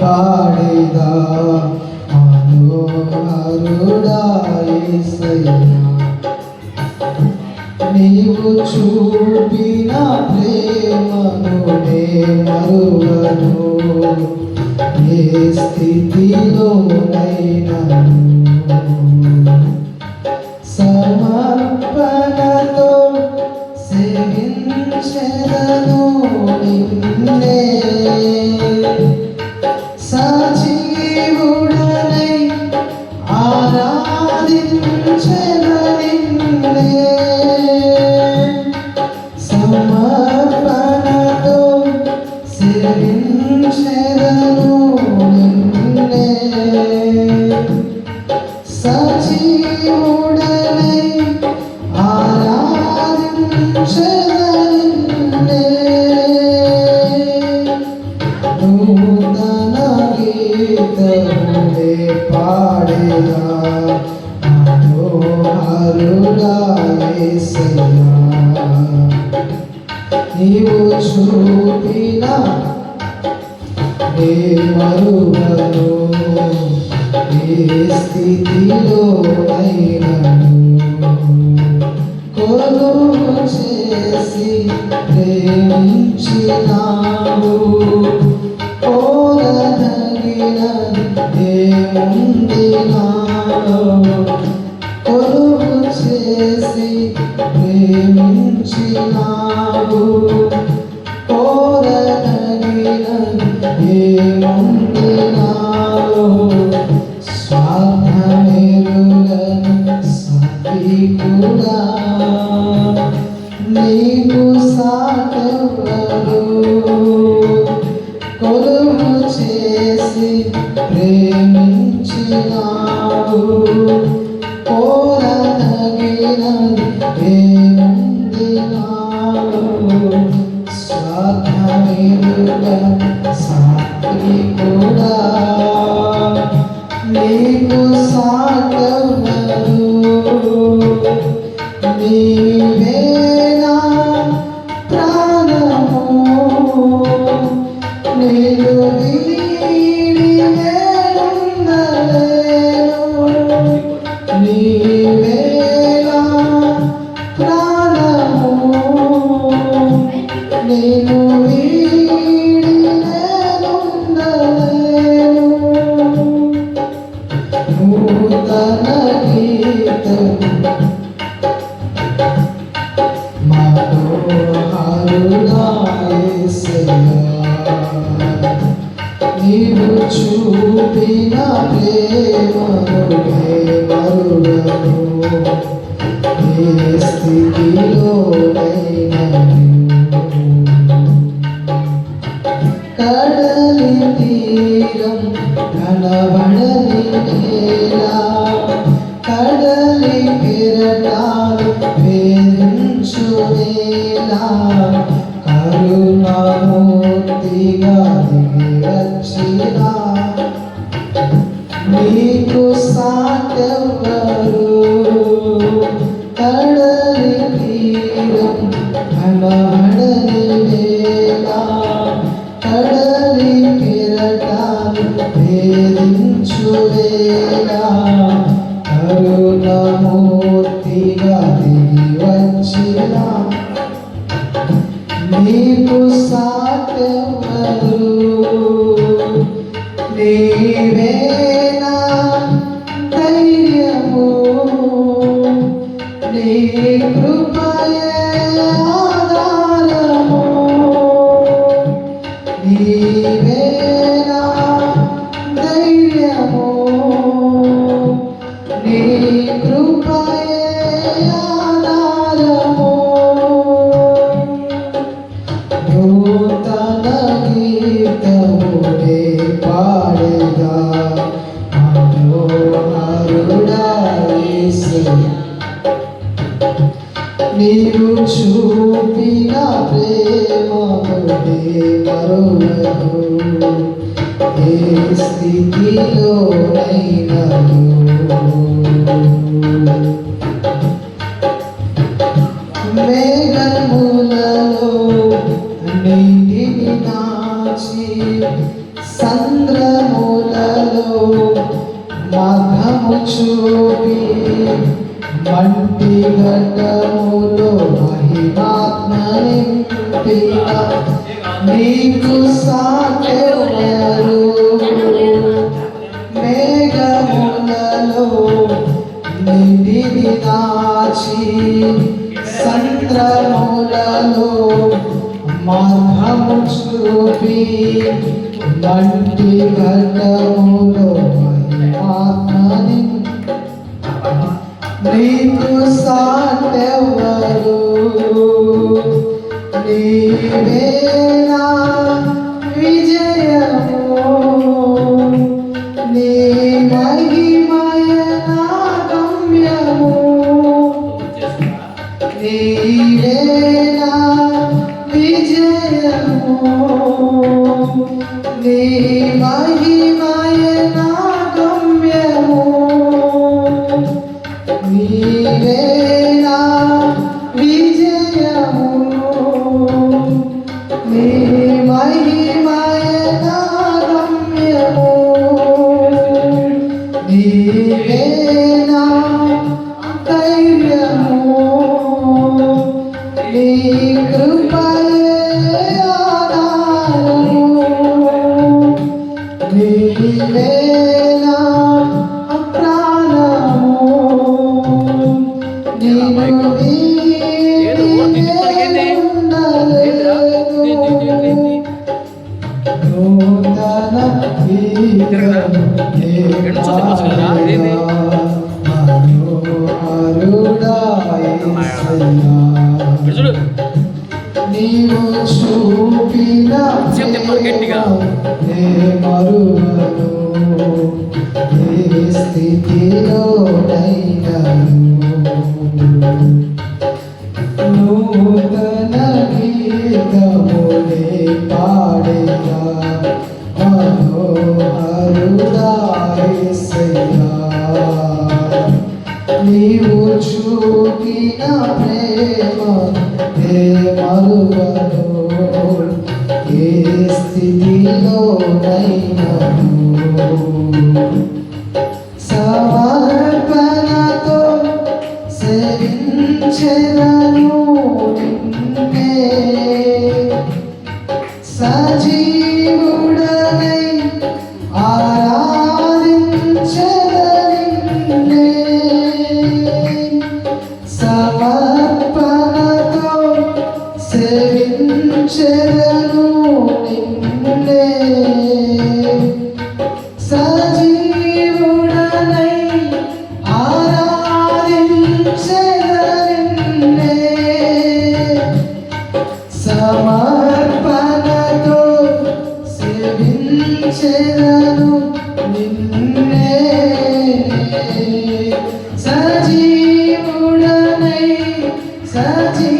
పాడేదా మనోహరుడా యేసయ్యా నీవు చూపిన ప్రేమను నే మరువను ఏ స్థితిలోనైనను సమర్పణతో సేవించెదను నిన్నే సజీవుడనై ఆరాధించెదను నిన్నే సమర్పణతో సేవించెదను నిన్నే సజీవుడనై ఆరాధించెదను నిన్నే నూతన గీతములే పాడేదా మనోహరుడా యేసయ్యా నీవు చూపిన నే మరువను ఏ స్థితిలోనైనను కొలువు చేసి ప్రేమించినావు కోరదగినది ఏముంది నాలో కొలువు చేసి ప్రేమించినావు కోరదగినది ఏముంది నాలో స్వార్థమెరుగని సాత్వికుడా నీకు సాటెవరు కొలువు చేసి ప్రేమించినావు కోరదగినది ఏముంది నాలో స్వార్థమెరుగని సాత్వికుడా నీకు సాటెవరు నీవే నా ప్రాణము నేను వీడి నేనుండలేను నీవే నా ప్రాణము నేను వీడి నేనుండలేను నూతన గీతము మనోహరుడా యేసయ్యా నీవు చూపిన ప్రేమను నే మరువను ఏ స్థితిలోనైనను కడలి తీరం కనబడని నేల కడలి కెరటాలు వేధించువేలా కరుణామూర్తిగా దిగి వచ్చినా నీకు సాటెవరు కడలి తీరం కనబడని నేల కడలి కెరటాలు వేధించువేలా కరుణామూర్తిగా దిగి వచ్చినా నీకు సాటెవరు నీవే నా ధైర్యము నీ కృపయే ఆధారము నీవే నా ధైర్యము నీ కృపయే ఆధారము నూతన గీతములే పాడేదా మనోహరుడా యేసయ్యా నీవు చూపిన ప్రేమను నే మరువను ఏ స్థితిలోనైనను మేఘములలో నీటిని నాచి సంద్రములలో మఘము చూపి మంటి ఘటములో మహిమాత్మ నింపిన నీకు సాటెవరు మేఘములలో నిండిని దాచి సంద్రములలో మార్గము చూపి మంటి ఘటములో మహిమాత్మని నీకు సాటెవరు నీవేనా విజయము నీ మహిమయ నా గమ్యము నీవేనా విజయము నీ మహిమయ నా గమ్యము నీవేనా విజయము నీ మహిమయ నా గమ్యము నీవేనా ధైర్యము నీ కృపయే ఆధారము నీవేనా ప్రాణము నీవు నూతన గీతము నీవు చూపిన మరువను ఏ స్థితిలో నూతన గీతములే పాడేగా మనోహరుడా యేసయ్యా నీవు చూపిన ప్రేమ ఏ మరువను ఏ స్థితిలోనైనను సమర్పణతో సేవించెదను నిన్నే సజీవుడనై ఆరాధించెదనిన్నే సమర్పణతో సేవించెదను నిన్నే సజీవుడనై ఆరాధించెదనిన్నే సమర్పణతో సేవించెదను నిన్నే సజీవుడనై సజీవుడనై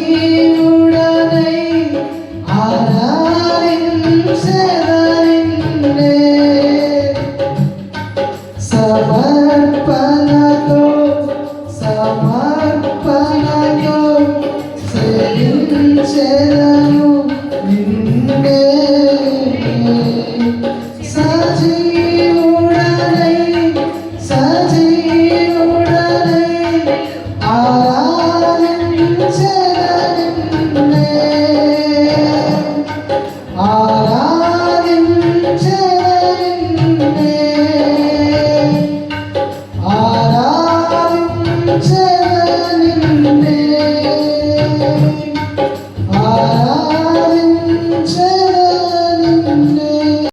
ఆరాధించెదనిన్నే సమర్పణతో సమర్పణతో సేవించెదను నిన్నే సజీవుడనై సజీవుడనై ఆరాధించెదనిన్నే ఆరాధించెదనిన్నే ఆరాధించెదనిన్నే ఆరాధించెదనిన్నే